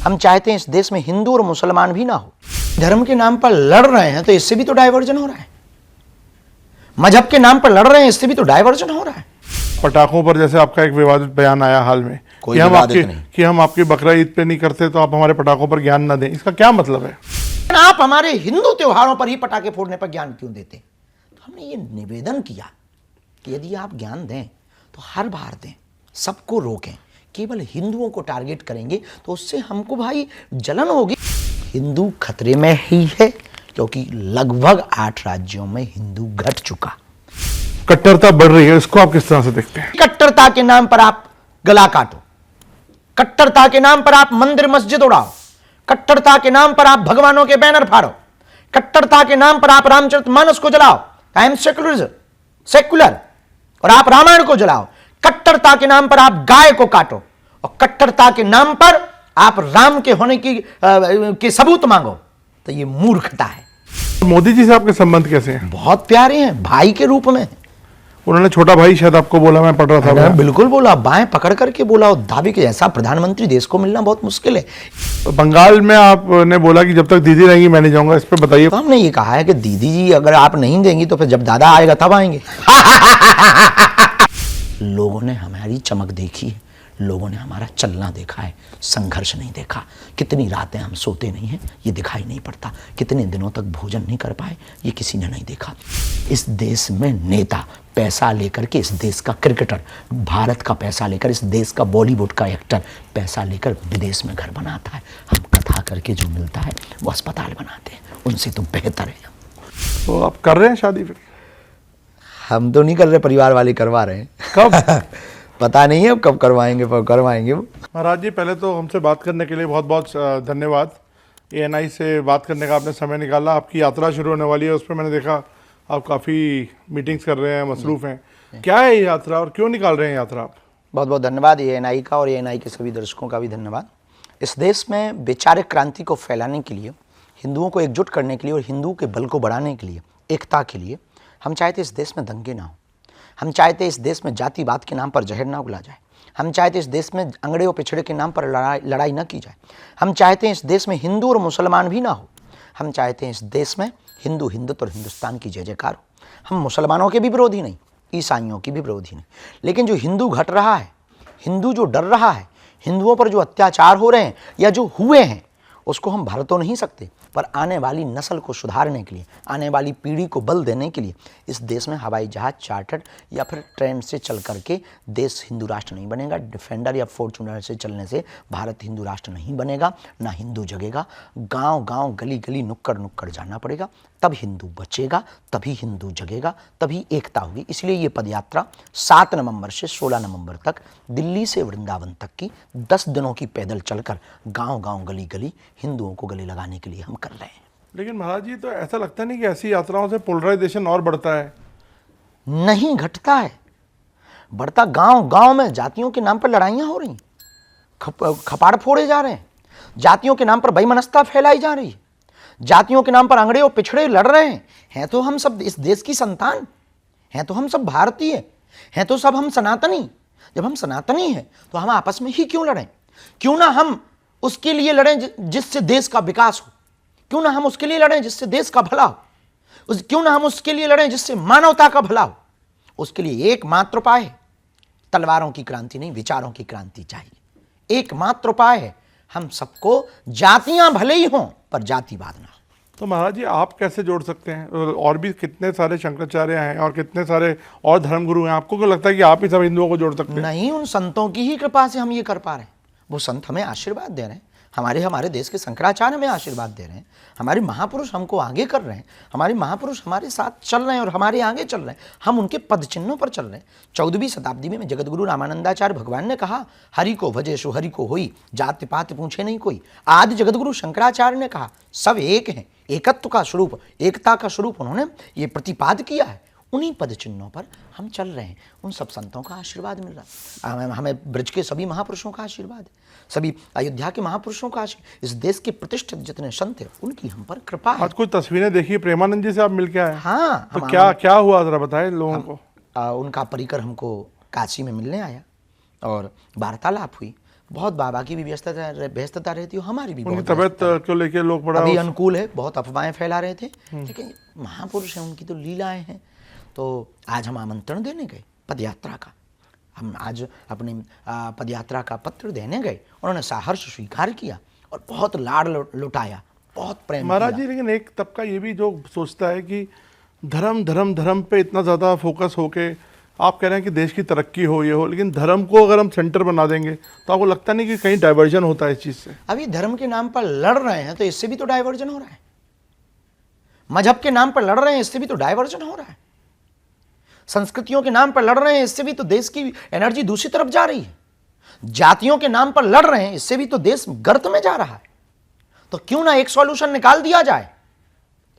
हम चाहते हैं इस देश में हिंदू और मुसलमान भी ना हो। धर्म के नाम पर लड़ रहे हैं तो इससे भी तो डाइवर्जन हो रहा है। मजहब के नाम पर लड़ रहे हैं, इससे भी तो डाइवर्जन हो रहा है। पटाखों पर जैसे आपका एक विवादित बयान आया हाल में कि हम आपकी बकरा ईद पे नहीं करते तो आप हमारे पटाखों पर ज्ञान ना दें, इसका क्या मतलब है? आप हमारे हिंदू त्योहारों पर ही पटाखे फोड़ने पर ज्ञान क्यों देते? तो हमने ये निवेदन किया कि यदि आप ज्ञान दें तो हर बार दें, सबको रोकें। केवल हिंदुओं को टारगेट करेंगे तो उससे हमको भाई जलन होगी। हिंदू खतरे में ही है क्योंकि लगभग 8 राज्यों में हिंदू घट चुका। कट्टरता बढ़ रही है, इसको आप किस तरह से देखते हैं? कट्टरता के नाम पर आप गला काटो, कट्टरता के नाम पर आप मंदिर मस्जिद उड़ाओ, कट्टरता के नाम पर आप भगवानों के बैनर फाड़ो, कट्टरता के नाम पर आप रामचरितमानस को जलाओ, आई एम सेक्युलर, और आप रामायण को जलाओ। कट्टरता के नाम पर आप गाय को काटो और कट्टरता के नाम पर आप राम के होने की सबूत मांगो, तो ये मूर्खता है। मोदी जी से आपके संबंध कैसे हैं? बहुत प्यारे हैं, भाई के रूप में। उन्होंने छोटा भाई शायद आपको बोला, मैं पढ़ रहा था। बिल्कुल बोला, बाएं पकड़ करके बोला। और दावी के ऐसा प्रधानमंत्री देश को मिलना बहुत मुश्किल है। बंगाल में आपने बोला कि जब तक दीदी रहेंगी मैं नहीं जाऊंगा, इस पर बताइए। तो हमने ये कहा है कि दीदी जी अगर आप नहीं देंगी तो फिर जब दादा आएगा तब आएंगे। लोगों ने हमारी चमक देखी है, लोगों ने हमारा चलना देखा है, संघर्ष नहीं देखा। कितनी रातें हम सोते नहीं हैं ये दिखाई नहीं पड़ता, कितने दिनों तक भोजन नहीं कर पाए ये किसी ने नहीं देखा। इस देश में नेता पैसा लेकर के, इस देश का क्रिकेटर भारत का पैसा लेकर, इस देश का बॉलीवुड का एक्टर पैसा लेकर विदेश में घर बनाता है। हम कथा करके जो मिलता है वो अस्पताल बनाते हैं, उनसे तो बेहतर है। तो आप कर रहे हैं शादी? फिर हम तो नहीं कर रहे, परिवार वाले करवा रहे हैं। कब? पता नहीं है अब कब करवाएंगे, पर करवाएंगे वो। महाराज जी, पहले तो हमसे बात करने के लिए बहुत बहुत धन्यवाद। ANI से बात करने का आपने समय निकाला। आपकी यात्रा शुरू होने वाली है, उस पर मैंने देखा आप काफ़ी मीटिंग्स कर रहे हैं, मसरूफ़ हैं। क्या है ये यात्रा और क्यों निकाल रहे हैं यात्रा आप? बहुत बहुत धन्यवाद ANI का, और ANI के सभी दर्शकों का भी धन्यवाद। इस देश में वैचारिक क्रांति को फैलाने के लिए, हिंदुओं को एकजुट करने के लिए और हिंदू के बल को बढ़ाने के लिए, एकता के लिए हम चाहते इस देश में दंगे ना हो। हम चाहते इस देश में जातिवाद के नाम पर जहर ना उगला जाए। हम चाहते इस देश में अंगड़े और पिछड़े के नाम पर लड़ाई न की जाए। हम चाहते हैं इस देश में हिंदू और मुसलमान भी ना हो। हम चाहते हैं इस देश में हिंदू हिंदुत्व और हिंदुस्तान की जय जयकार हो। हम मुसलमानों के भी विरोधी नहीं, ईसाइयों की भी विरोधी नहीं, लेकिन जो हिंदू घट रहा है, हिंदू जो डर रहा है, हिंदुओं पर जो अत्याचार हो रहे हैं या जो हुए हैं, उसको हम भर तो नहीं सकते, पर आने वाली नस्ल को सुधारने के लिए, आने वाली पीढ़ी को बल देने के लिए इस देश में हवाई जहाज चार्टर्ड या फिर ट्रेन से चल करके देश हिंदू राष्ट्र नहीं बनेगा। डिफेंडर या फॉर्चूनर से चलने से भारत हिंदू राष्ट्र नहीं बनेगा, ना हिंदू जगेगा। गांव गांव गली गली नुक्कड़ नुक्कड़ जाना पड़ेगा, तब हिंदू बचेगा, तभी हिंदू जगेगा, तभी एकता होगी। इसलिए ये पदयात्रा 7 नवंबर से 16 नवंबर तक दिल्ली से वृंदावन तक की 10 दिनों की पैदल चलकर गांव गांव गली गली हिंदुओं को गले लगाने के लिए हम कर रहे हैं। लेकिन महाराज जी, तो ऐसा लगता नहीं कि ऐसी यात्राओं से पोलराइजेशन और बढ़ता है? नहीं, घटता है, बढ़ता। गांव गांव में जातियों के नाम पर लड़ाइयां हो रही, खपाड़ फोड़े जा रहे हैं, जातियों के नाम पर बेईमानता फैलाई जा रही है, जातियों के नाम पर अंगड़े और पिछड़े लड़ रहे हैं। तो हम सब इस देश की संतान हैं, तो हम सब भारतीय हैं, तो सब हम सनातनी। जब हम सनातनी हैं तो हम आपस में ही क्यों लड़ें? क्यों ना हम उसके लिए लड़ें जिससे देश का विकास हो, क्यों ना हम उसके लिए लड़ें जिससे देश का भला हो, क्यों ना हम उसके लिए लड़ें जिससे मानवता का भला हो। उसके लिए एकमात्र उपाय है, तलवारों की क्रांति नहीं, विचारों की क्रांति चाहिए। एकमात्र उपाय है, हम सबको जातियां भले ही हों पर जातिवाद ना हो। तो महाराज जी, आप कैसे जोड़ सकते हैं? और भी कितने सारे शंकराचार्य हैं और कितने सारे और धर्मगुरु हैं, आपको क्यों लगता है कि आप ही सब हिंदुओं को जोड़ सकते हैं? नहीं, उन संतों की ही कृपा से हम ये कर पा रहे हैं। वो संत हमें आशीर्वाद दे रहे हैं, हमारे देश के शंकराचार्य हमें आशीर्वाद दे रहे हैं, हमारे महापुरुष हमको आगे कर रहे हैं, हमारे महापुरुष हमारे साथ चल रहे हैं और हमारे आगे चल रहे हैं, हम उनके पद चिन्हों पर चल रहे हैं। 14वीं शताब्दी में जगतगुरु रामानंदाचार्य भगवान ने कहा, हरि को भजे सो हरि को होई, जाति पात पूछे नहीं कोई। आज जगतगुरु शंकराचार्य ने कहा, सब एक हैं, एकत्व का स्वरूप, एकता का स्वरूप उन्होंने ये प्रतिपाद किया है। उन्हीं पद चिन्हों पर हम चल रहे हैं। उन सब संतों का आशीर्वाद मिल रहा है, हमें ब्रज के सभी महापुरुषों का आशीर्वाद है, सभी अयोध्या के महापुरुषों का आशीर्वाद, इस देश के प्रतिष्ठित जितने संत हैं उनकी हम पर कृपा है। आज कुछ तस्वीरें देखी, प्रेमानंद जी से आप मिल के आए? हाँ। तो क्या हुआ, जरा बताएं लोगों को। उनका परिकर हमको काशी में मिलने आया और वार्तालाप हुई। बहुत बाबा की भी व्यस्तता रहती है, हमारी भी उनकी बहुत तबीयत को लेके लोग बड़ा अभी अनुकूल है, बहुत अफवाहें फैला रहे थे, लेकिन महापुरुष हैं, उनकी तो लीलाएं हैं। तो आज हम आमंत्रण देने गए पदयात्रा का, हम आज अपनी पदयात्रा का पत्र देने गए, उन्होंने सहर्ष स्वीकार किया और बहुत लाड़ लुटाया, बहुत प्रेम महाराज किया। जी, लेकिन एक तबका ये भी जो सोचता है कि धर्म धर्म धर्म पे इतना ज़्यादा फोकस होके आप कह रहे हैं कि देश की तरक्की हो, ये हो, लेकिन धर्म को अगर हम सेंटर बना देंगे तो आपको लगता नहीं कि कहीं डाइवर्जन होता है इस चीज़ से? अभी धर्म के नाम पर लड़ रहे हैं तो इससे भी तो डाइवर्जन हो रहा है। मजहब के नाम पर लड़ रहे हैं, इससे भी तो डाइवर्जन हो रहा है। संस्कृतियों के नाम पर लड़ रहे हैं, इससे भी तो देश की एनर्जी दूसरी तरफ जा रही है। जातियों के नाम पर लड़ रहे हैं, इससे भी तो देश गर्त में जा रहा है। तो क्यों ना एक सॉल्यूशन निकाल दिया जाए,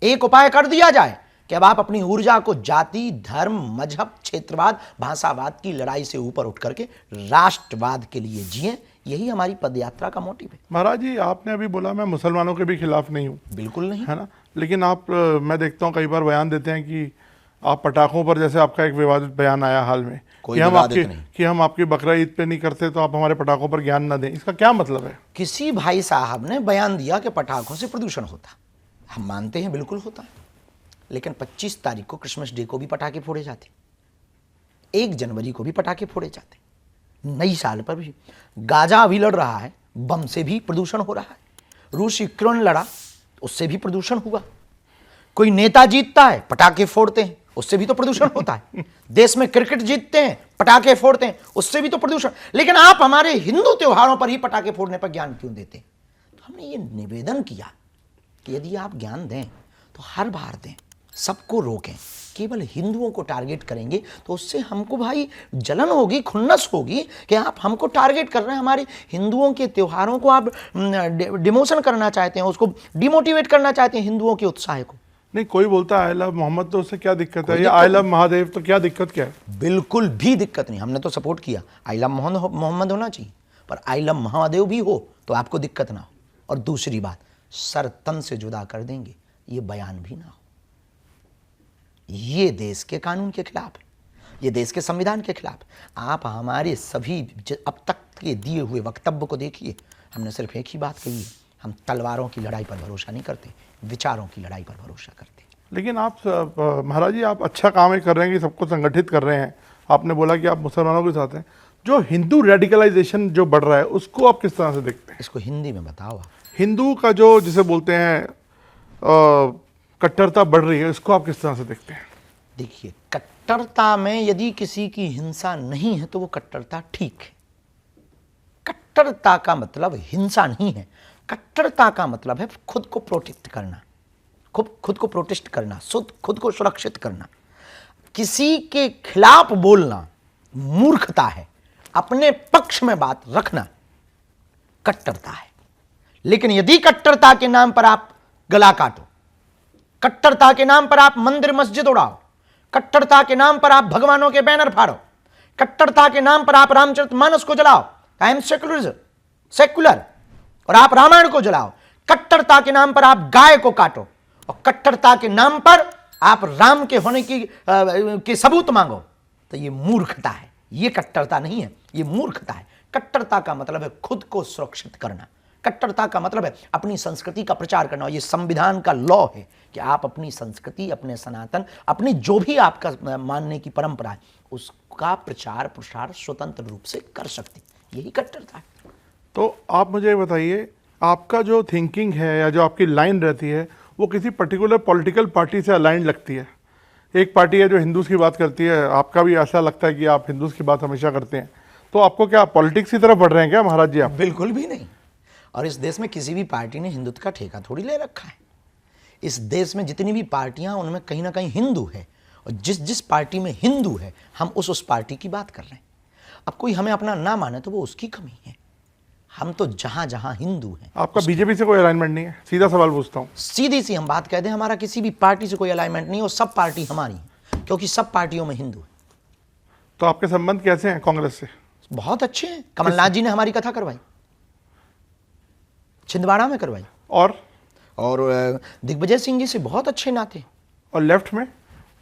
एक उपाय कर दिया जाए कि अब आप अपनी ऊर्जा को जाति, धर्म, मजहब, क्षेत्रवाद, भाषावाद की लड़ाई से ऊपर उठ करके राष्ट्रवाद के लिए जिए। यही हमारी पदयात्रा का मोटिव है। महाराज जी, आपने अभी बोला मैं मुसलमानों के भी खिलाफ नहीं हूँ, बिल्कुल नहीं है ना, लेकिन आप मैं देखता हूँ कई बार बयान देते हैं कि आप पटाखों पर, जैसे आपका एक विवादित बयान आया हाल में कोई विवादित नहीं। कि हम आपकी बकरा ईद पे नहीं करते तो आप हमारे पटाखों पर ज्ञान ना दें, इसका क्या मतलब है? किसी भाई साहब ने बयान दिया कि पटाखों से प्रदूषण होता, हम मानते हैं बिल्कुल होता है, लेकिन 25 तारीख को क्रिसमस डे को भी पटाखे फोड़े जाते, 1 जनवरी को भी पटाखे फोड़े जाते, नई साल पर भी। गाजा अभी लड़ रहा है, बम से भी प्रदूषण हो रहा है। रूस यूक्रेन लड़ा, उससे भी प्रदूषण हुआ। कोई नेता जीतता है, पटाखे फोड़ते हैं, उससे भी तो प्रदूषण होता है। देश में क्रिकेट जीतते हैं, पटाखे फोड़ते हैं, उससे भी तो प्रदूषण। लेकिन आप हमारे हिंदू त्योहारों पर ही पटाखे फोड़ने पर ज्ञान क्यों देते हैं? तो हमने ये निवेदन किया कि यदि आप ज्ञान दें तो हर बार दें, सबको रोकें। केवल हिंदुओं को टारगेट करेंगे तो उससे हमको भाई जलन होगी, खुन्नस होगी कि आप हमको टारगेट कर रहे हैं। हमारे हिंदुओं के त्योहारों को आप डिमोशन करना चाहते हैं, उसको डिमोटिवेट करना चाहते हैं, हिंदुओं के उत्साह को। नहीं, कोई बोलता है आई लव मोहम्मद, तो उससे क्या दिक्कत है? या आई लव महादेव, तो क्या दिक्कत क्या है? बिल्कुल भी दिक्कत नहीं, हमने तो सपोर्ट किया। आई लव मोहम्मद होना चाहिए, पर आई लव महादेव भी हो तो आपको दिक्कत ना हो। और दूसरी बात, सर तन से जुदा कर देंगे, ये बयान भी ना हो। ये देश के कानून के खिलाफ है, ये देश के संविधान के खिलाफ है। आप हमारे सभी अब तक के दिए हुए वक्तव्य को देखिए, हमने सिर्फ एक ही बात कही है, हम तलवारों की लड़ाई पर भरोसा नहीं करते, विचारों की लड़ाई पर भरोसा करते। लेकिन आप महाराज जी, आप अच्छा काम ही कर रहे हैं कि सबको संगठित कर रहे हैं। आपने बोला कि आप मुसलमानों के साथ हैं, जो हिंदू रेडिकलाइजेशन जो बढ़ रहा है उसको आप किस तरह से देखते हैं? इसको हिंदी में बताओ आप। हिंदू का जो जिसे बोलते हैं कट्टरता बढ़ रही है, इसको आप किस तरह से देखते हैं? देखिए, कट्टरता में यदि किसी की हिंसा नहीं है तो वो कट्टरता ठीक है। कट्टरता का मतलब हिंसा नहीं है, कट्टरता का मतलब है खुद को प्रोटेक्ट करना, खुद को प्रोटेस्ट करना, खुद को सुरक्षित करना। किसी के खिलाफ बोलना मूर्खता है, अपने पक्ष में बात रखना कट्टरता है। लेकिन यदि कट्टरता के नाम पर आप गला काटो, कट्टरता के नाम पर आप मंदिर मस्जिद उड़ाओ, कट्टरता के नाम पर आप भगवानों के बैनर फाड़ो, कट्टरता के नाम पर आप रामचरितमानस को जलाओ, आई एम सेक्युलर, और आप रामायण को जलाओ, कट्टरता के नाम पर आप गाय को काटो, और कट्टरता के नाम पर आप राम के होने की सबूत मांगो, तो ये मूर्खता है। ये कट्टरता नहीं है, ये मूर्खता है। कट्टरता का मतलब है खुद को सुरक्षित करना, कट्टरता का मतलब है अपनी संस्कृति का प्रचार करना। और ये संविधान का लॉ है कि आप अपनी संस्कृति, अपने सनातन, अपनी जो भी आपका मानने की परंपरा है, उसका प्रचार प्रसार स्वतंत्र रूप से कर सकते, यही कट्टरता है। तो आप मुझे बताइए, आपका जो थिंकिंग है या जो आपकी लाइन रहती है वो किसी पर्टिकुलर पॉलिटिकल पार्टी से अलाइन लगती है? एक पार्टी है जो हिंदूज की बात करती है, आपका भी ऐसा लगता है कि आप हिंदूज की बात हमेशा करते हैं, तो आपको क्या पॉलिटिक्स की तरफ बढ़ रहे हैं क्या महाराज जी आप? बिल्कुल भी नहीं। और इस देश में किसी भी पार्टी ने हिंदुत्व का ठेका थोड़ी ले रखा है। इस देश में जितनी भी पार्टियां, उनमें कहीं ना कहीं हिंदू है, और जिस पार्टी में हिंदू है हम उस पार्टी की बात कर रहे हैं। अब कोई हमें अपना ना माने तो वो उसकी कमी है, हम तो जहां जहां हिंदू हैं। आपका बीजेपी से कोई अलाइनमेंट नहीं है? सीधा सवाल पूछता हूं, सीधी सी हम बात कह दें, हमारा किसी भी पार्टी से कोई अलाइनमेंट नहीं है, और सब पार्टी हमारी है, क्योंकि सब पार्टियों में हिंदू है। तो आपके संबंध कैसे हैं कांग्रेस से? बहुत अच्छे हैं। कमलनाथ जी ने हमारी कथा करवाई, छिंदवाड़ा में करवाई, और दिग्विजय सिंह जी से बहुत अच्छे नाते। और लेफ्ट में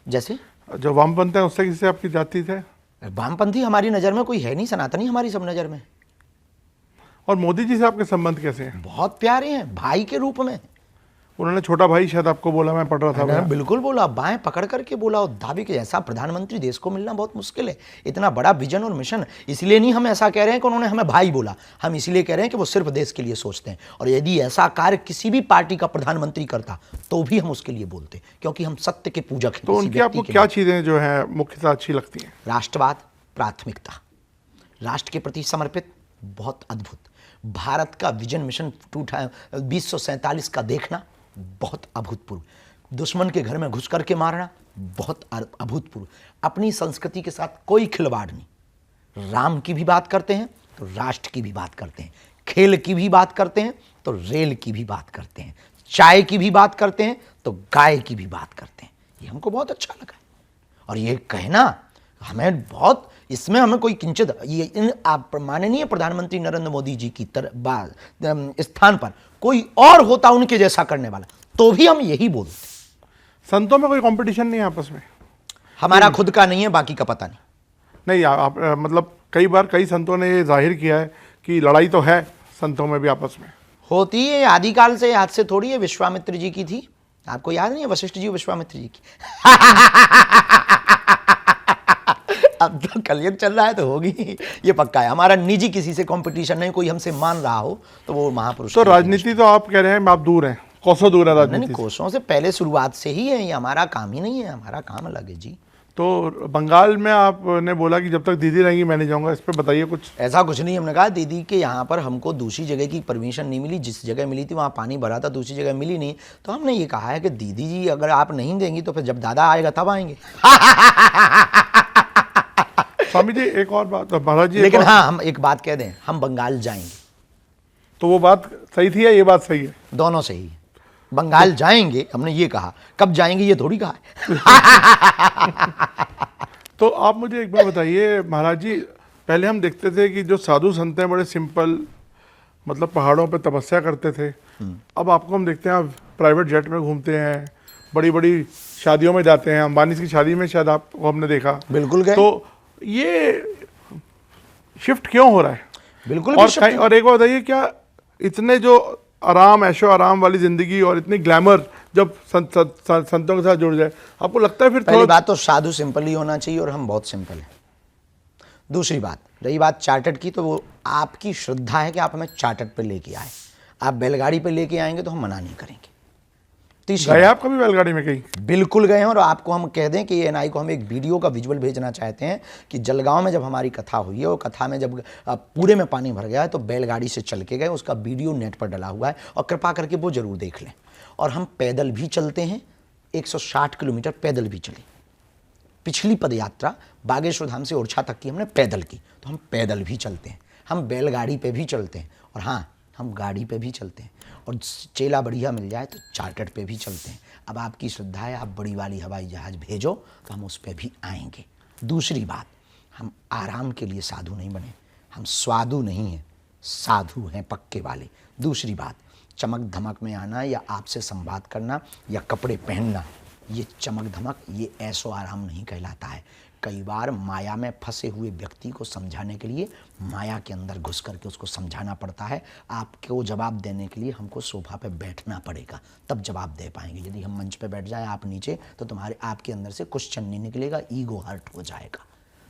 जैसे जो वामपंथ है उससे किससे आपकी जाति है? वामपंथी हमारी नज़र में कोई है नहीं, सनातनी हमारी सब नज़र में। और मोदी जी से आपके संबंध कैसे हैं? बहुत प्यारे हैं, भाई के रूप में। उन्होंने छोटा भाई शायद आपको बोला, मैं पढ़ रहा था। मैंने बिल्कुल बोला, बाएं पकड़ करके बोला। और धाबी के जैसा प्रधानमंत्री देश को मिलना बहुत मुश्किल है, इतना बड़ा विजन और मिशन। इसलिए नहीं हम ऐसा कह रहे हैं कि उन्होंने हमें भाई बोला, हम इसलिए कह रहे हैं कि वो सिर्फ देश के लिए सोचते हैं। और यदि ऐसा कार्य किसी भी पार्टी का प्रधानमंत्री करता तो भी हम उसके लिए बोलते, क्योंकि हम सत्य के पूजक हैं। तो किसी उनकी व्यक्ति आपको के क्या नहीं। चीज़ें जो है मुख्यतः अच्छी लगती हैं? राष्ट्रवाद, प्राथमिकता, राष्ट्र के प्रति समर्पित, बहुत अद्भुत। भारत का विजन मिशन 2047 का देखना, बहुत अभूतपूर्व। दुश्मन के घर में घुस करके मारना, बहुत अभूतपूर्व। अपनी संस्कृति के साथ कोई खिलवाड़ नहीं। राम की भी बात करते हैं तो राष्ट्र की भी बात करते हैं, खेल की भी बात करते हैं तो रेल की भी बात करते हैं, चाय की भी बात करते हैं तो गाय की भी बात करते हैं। ये हमको बहुत अच्छा लगा। और ये कहना हमें बहुत, इसमें हमें कोई किंचित, ये इन आप माननीय प्रधानमंत्री नरेंद्र मोदी जी की स्थान पर कोई और होता उनके जैसा करने वाला, तो भी हम यही बोलते। संतों में कोई कंपटीशन नहीं है आपस में? हमारा खुद का नहीं है, बाकी का पता नहीं। नहीं, आप मतलब कई बार कई संतों ने ये जाहिर किया है कि लड़ाई तो है संतों में भी आपस में। होती है आदिकाल से, आज से थोड़ी है। विश्वामित्र जी की थी, आपको याद नहीं है? वशिष्ठ जी विश्वामित्र जी की। अब तो कलयुग चल रहा है तो होगी, ये पक्का है। हमारा निजी किसी से कंपटीशन नहीं, कोई हमसे मान रहा हो तो वो महापुरुष। तो राजनीति तो आप कह रहे हैं आप दूर हैं, कोसों दूर है नहीं, राजनीति से। कोसों से पहले शुरुआत से ही है, ये हमारा काम ही नहीं है, हमारा काम अलग है जी। तो बंगाल में आपने बोला कि जब तक दीदी रहेंगी मैं नहीं जाऊंगा, इस पे बताइए कुछ। ऐसा कुछ नहीं, हमने कहा दीदी के यहाँ पर हमको दूसरी जगह की परमिशन नहीं मिली, जिस जगह मिली थी वहाँ पानी भरा था, दूसरी जगह मिली नहीं। तो हमने ये कहा है कि दीदी जी अगर आप नहीं देंगी तो फिर जब दादा आएगा तब आएंगे। स्वामी जी एक और बात, महाराज जी लेकिन हाँ, हम एक बात कह दें, हम बंगाल जाएंगे। तो वो बात सही थी या ये बात सही है? दोनों सही है। बंगाल जाएंगे, हमने ये कहा, कब जाएंगे ये थोड़ी कहा है। तो आप मुझे एक बात बताइए महाराज जी, पहले हम देखते थे कि जो साधु संत हैं बड़े सिंपल, मतलब पहाड़ों पे तपस्या करते थे। अब आपको हम देखते हैं आप प्राइवेट जेट में घूमते हैं, बड़ी बड़ी शादियों में जाते हैं। अंबानी की शादी में शायद आपको हमने देखा। बिल्कुल गए। तो ये शिफ्ट क्यों हो रहा है? बिल्कुल। और एक बात बताइए, क्या इतने जो आराम, ऐशो आराम वाली जिंदगी और इतनी ग्लैमर जब संतों के साथ जुड़ जाए, आपको लगता है फिर पहली बात तो साधु सिंपल ही होना चाहिए, और हम बहुत सिंपल हैं। दूसरी बात, रही बात चार्टर्ड की, तो वो आपकी श्रद्धा है कि आप हमें चार्टर्ड पे लेके आए। आप बैलगाड़ी पे लेके आएंगे तो हम मना नहीं करेंगे। गए आप कभी बैलगाड़ी में कहीं? बिल्कुल गए हैं। और आपको हम कह दें कि एएनआई को हम एक वीडियो का विजुअल भेजना चाहते हैं कि जलगांव में जब हमारी कथा हुई है, और कथा में जब पूरे में पानी भर गया है तो बैलगाड़ी से चल के गए, उसका वीडियो नेट पर डला हुआ है, और कृपा करके वो जरूर देख लें। और हम पैदल भी चलते हैं, 160 किलोमीटर पैदल भी चले। पिछली पदयात्रा बागेश्वर धाम से ओरछा तक की हमने पैदल की, तो हम पैदल भी चलते हैं, हम बैलगाड़ी पे भी चलते हैं, और हाँ, हम गाड़ी पे भी चलते हैं, और चेला बढ़िया मिल जाए तो चार्टर्ड पे भी चलते हैं। अब आपकी श्रद्धा है, आप बड़ी वाली हवाई जहाज़ भेजो तो हम उस पर भी आएंगे। दूसरी बात, हम आराम के लिए साधु नहीं बने, हम स्वादु नहीं हैं, साधु हैं पक्के वाले। दूसरी बात, चमक धमक में आना या आपसे संवाद करना या कपड़े पहनना, ये चमक धमक, ये ऐसो आराम नहीं कहलाता है। कई बार माया में फंसे हुए व्यक्ति को समझाने के लिए माया के अंदर घुस करके उसको समझाना पड़ता है। आपको जवाब देने के लिए हमको सोफा पे बैठना पड़ेगा, तब जवाब दे पाएंगे। यदि हम मंच पे बैठ जाए, आप नीचे, तो आपके अंदर से क्वेश्चन नहीं निकलेगा, ईगो हर्ट हो जाएगा।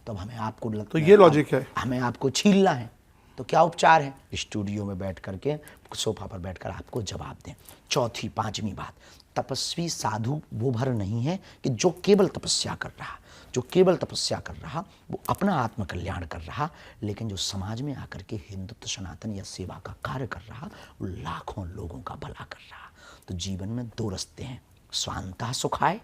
तब हमें आपको लगता तो ये लॉजिक है, हमें आपको छीलना है, तो क्या उपचार है? स्टूडियो में बैठ करके, सोफा पर बैठकर आपको जवाब दें। चौथी, पांचवी बात, तपस्वी साधु वो भर नहीं है कि जो केवल तपस्या कर रहा, जो केवल तपस्या कर रहा वो अपना आत्मकल्याण कर रहा, लेकिन जो समाज में आकर के हिंदुत्व, सनातन या सेवा का कार्य कर रहा, वो लाखों लोगों का भला कर रहा। तो जीवन में दो रास्ते हैं, स्वांतः सुखाय,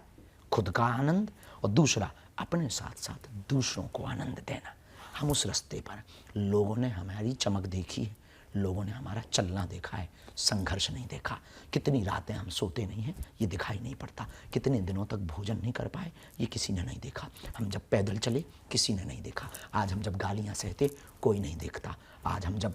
खुद का आनंद, और दूसरा अपने साथ साथ दूसरों को आनंद देना। हम उस रास्ते पर, लोगों ने हमारी चमक देखी है, लोगों ने हमारा चलना देखा है, संघर्ष नहीं देखा। कितनी रातें हम सोते नहीं हैं, ये दिखाई नहीं पड़ता। कितने दिनों तक भोजन नहीं कर पाए, ये किसी ने नहीं देखा। हम जब पैदल चले, किसी ने नहीं देखा। आज हम जब गालियां सहते, कोई नहीं देखता। आज हम जब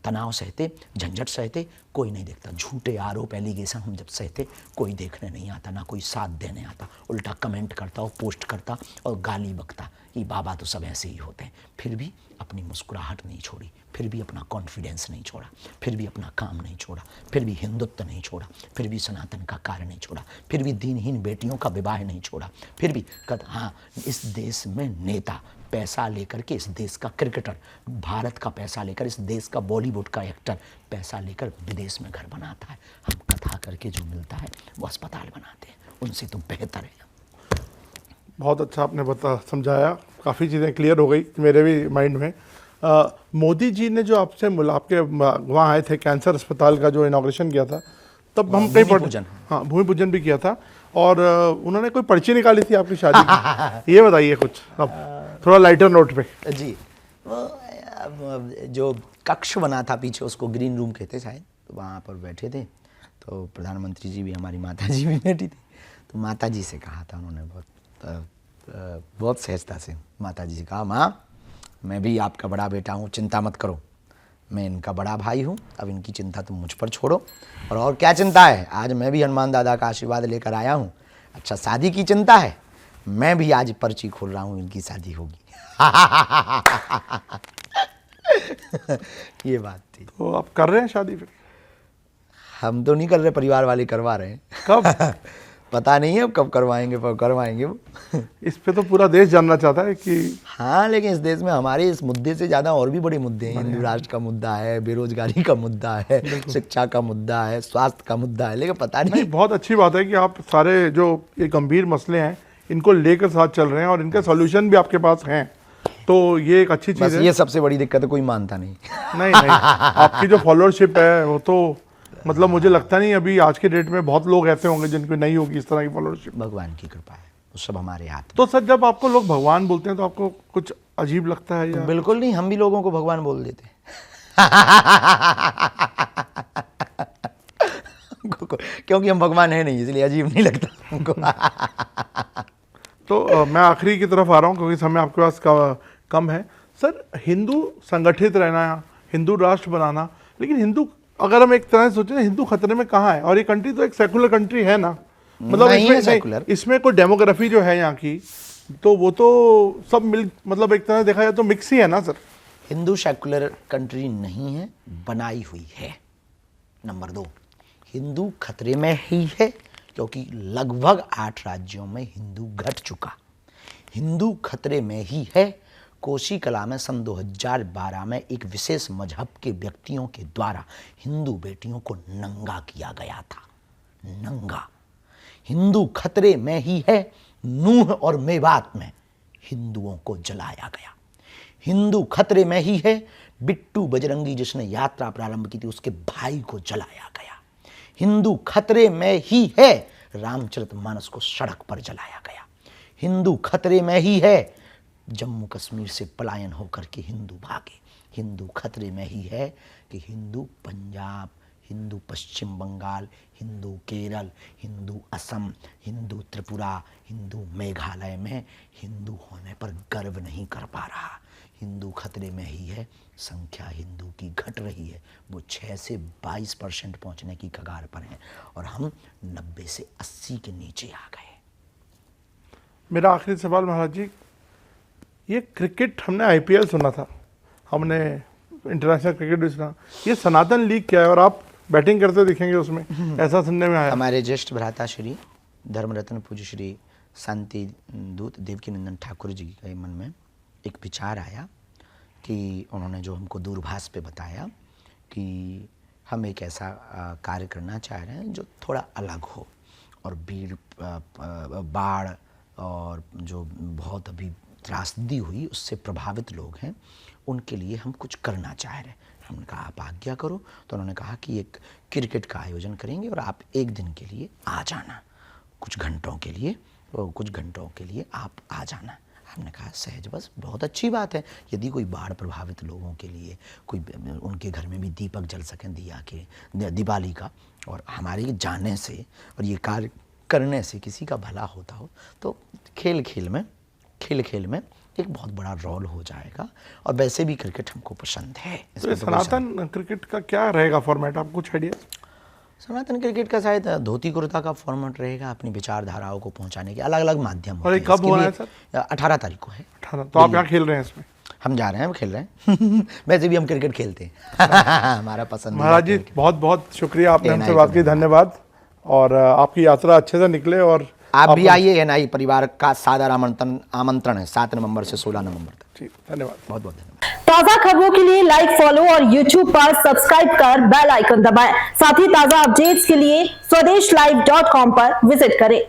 तनाव सहते, झंझट सहते, कोई नहीं देखता। झूठे आरोप एलिगेशन हम जब सहते, कोई देखने नहीं आता, ना कोई साथ देने आता, उल्टा कमेंट करता और पोस्ट करता और गाली बकता। ये बाबा तो सब ऐसे ही होते हैं। फिर भी अपनी मुस्कुराहट नहीं छोड़ी, फिर भी अपना कॉन्फिडेंस नहीं छोड़ा, फिर भी अपना काम नहीं छोड़ा, फिर भी हिंदुत्व नहीं छोड़ा, फिर भी सनातन का कार्य नहीं छोड़ा, फिर भी दीनहीन बेटियों का विवाह नहीं छोड़ा, फिर भी हाँ, इस देश में नेता पैसा लेकर के, इस देश का क्रिकेटर भारत का पैसा लेकर, इस देश का बॉलीवुड का एक्टर पैसा लेकर विदेश में घर बनाता है। हम कथा करके जो मिलता है वो अस्पताल बनाते हैं, उनसे तो बेहतर है। बहुत अच्छा आपने समझाया, काफ़ी चीज़ें क्लियर हो गई मेरे भी माइंड में। मोदी जी ने जो आपसे आपके वहाँ आए थे, कैंसर अस्पताल का जो इनाग्रेशन किया था, तब हम कहीं पर हाँ भूमि पूजन भी किया था, और उन्होंने कोई पर्ची निकाली थी आपकी शादी की। ये बताइए कुछ अब थोड़ा लाइटर नोट पे। जी, वो जो कक्ष बना था पीछे, उसको ग्रीन रूम कहते शायद, तो वहाँ पर बैठे थे, तो प्रधानमंत्री जी भी, हमारी माता जी भी बैठी थी। तो माता जी से कहा था उन्होंने, बहुत सहजता से माता जी से कहा, माँ मैं भी आपका बड़ा बेटा हूँ, चिंता मत करो, मैं इनका बड़ा भाई हूँ, अब इनकी चिंता तुम मुझ पर छोड़ो। और क्या चिंता है, आज मैं भी हनुमान दादा का आशीर्वाद लेकर आया हूँ। अच्छा, शादी की चिंता है, मैं भी आज पर्ची खोल रहा हूँ, इनकी शादी होगी। ये बात थी। तो आप कर रहे हैं शादी फिर? हम तो नहीं कर रहे, परिवार वाले करवा रहे हैं। कब? पता नहीं है अब कब करवाएंगे, पर करवाएंगे वो। इस पे तो पूरा देश जानना चाहता है कि हाँ, लेकिन इस देश में हमारे इस मुद्दे से ज़्यादा और भी बड़े मुद्दे हैं। हिंदू राष्ट्र का मुद्दा है, बेरोजगारी का मुद्दा है, शिक्षा का मुद्दा है, स्वास्थ्य का मुद्दा है, लेकिन पता नहीं। बहुत अच्छी बात है कि आप सारे जो ये गंभीर मसले हैं इनको लेकर साथ चल रहे हैं, और इनके सॉल्यूशन भी आपके पास हैं, तो ये एक अच्छी चीज़ है। ये सबसे बड़ी दिक्कत है, कोई मानता नहीं। नहीं आपकी जो फॉलोअरशिप है वो तो मतलब मुझे लगता नहीं अभी आज के डेट में बहुत लोग ऐसे होंगे जिनको नहीं होगी इस तरह की फॉलोअरशिप। भगवान की कृपा है, वो सब हमारे हाथ में। तो सर, जब आपको लोग भगवान बोलते हैं तो आपको कुछ अजीब लगता है या? बिल्कुल नहीं, हम भी लोगों को भगवान बोल देते हैं। क्योंकि हम भगवान है नहीं, इसलिए अजीब नहीं लगता हमको। तो मैं आखिरी की तरफ आ रहा हूँ क्योंकि समय आपके पास कम है। सर, हिंदू संगठित रहना, हिंदू राष्ट्र बनाना, लेकिन हिंदू, अगर हम एक तरह से सोचें, हिंदू खतरे में कहाँ है? और ये कंट्री तो एक सेकुलर कंट्री है ना, मतलब इसमें कोई डेमोग्राफी जो है यहाँ की, तो वो तो सब मतलब एक तरह से देखा जाए तो मिक्स ही है ना सर। हिंदू सेकुलर कंट्री नहीं है, बनाई हुई है। नंबर 2, हिंदू खतरे में ही है क्योंकि लगभग 8 राज्यों में हिंदू घट चुका। हिंदू खतरे में ही है, कोशी कला में सन 2012 में एक विशेष मजहब के व्यक्तियों के द्वारा हिंदू बेटियों को नंगा किया गया था। नंगा। हिंदू खतरे में ही है, नूह और मेवात में हिंदुओं को जलाया गया। हिंदू खतरे में ही है, बिट्टू बजरंगी जिसने यात्रा प्रारंभ की थी उसके भाई को जलाया गया। हिंदू खतरे में ही है, रामचरितमानस को सड़क पर जलाया गया। हिंदू खतरे में ही है, जम्मू कश्मीर से पलायन होकर के हिंदू भागे। हिंदू खतरे में ही है कि हिंदू पंजाब, हिंदू पश्चिम बंगाल, हिंदू केरल, हिंदू असम, हिंदू त्रिपुरा, हिंदू मेघालय में हिंदू होने पर गर्व नहीं कर पा रहा। हिंदू खतरे में ही है, संख्या हिंदू की घट रही है, वो 6 से 22% पहुंचने की कगार पर है और हम 90 से 80 के नीचे आ गए। मेरा आखिरी सवाल महाराज जी, ये क्रिकेट हमने आईपीएल सुना था, हमने इंटरनेशनल क्रिकेट भी सुना, ये सनातन लीग क्या है और आप बैटिंग करते दिखेंगे उसमें, ऐसा सुनने में आया। हमारे ज्येष्ठ भ्राता श्री धर्मरत्न पूज्य श्री शांति दूत देवकीनंदन ठाकुर जी के मन में एक विचार आया कि उन्होंने जो हमको दूरभाष पे बताया कि हम एक ऐसा कार्य करना चाह रहे हैं जो थोड़ा अलग हो और भीड़ बाढ़ और जो बहुत अभी त्रासदी हुई उससे प्रभावित लोग हैं उनके लिए हम कुछ करना चाह रहे हैं। हमने कहा आप आज्ञा करो, तो उन्होंने कहा कि एक क्रिकेट का आयोजन करेंगे और आप एक दिन के लिए आ जाना, कुछ घंटों के लिए आप आ जाना। हमने कहा सहज बस, बहुत अच्छी बात है, यदि कोई बाढ़ प्रभावित लोगों के लिए कोई उनके घर में भी दीपक जल सकें दिया के दिवाली का, और हमारे जाने से और ये कार्य करने से किसी का भला होता हो, तो खेल खेल में एक बहुत बड़ा रोल हो जाएगा। और वैसे भी क्रिकेट हमको पसंद है। तो ये सनातन क्रिकेट का क्या रहेगा फॉर्मेट, आपको कुछ आइडिया? सनातन क्रिकेट का शायद धोती कुर्ता का फॉर्मेट रहेगा, अपनी विचारधाराओं को पहुंचाने के अलग अलग माध्यम और ये होते हैं। कब हो रहा है इसके लिए 18 तारीख को है। 18, तो आप यहाँ खेल रहे हैं इसमें? हम जा रहे हैं, हम खेल रहे हैं। वैसे भी हम क्रिकेट खेलते हैं। हमारा पसंद। महाराज जी बहुत बहुत शुक्रिया, आपने हमसे बात की, धन्यवाद। और आपकी यात्रा अच्छे से निकले। और आप भी आइए, एनआई परिवार का सादर आमंत्रण है 7 नवंबर से 16 नवंबर तक। जी धन्यवाद, बहुत बहुत धन्यवाद। ताजा खबरों के लिए लाइक, फॉलो और YouTube पर सब्सक्राइब कर बेल आइकन दबाएं। साथ ही ताजा अपडेट्स के लिए स्वदेशलाइव.com पर विजिट करें।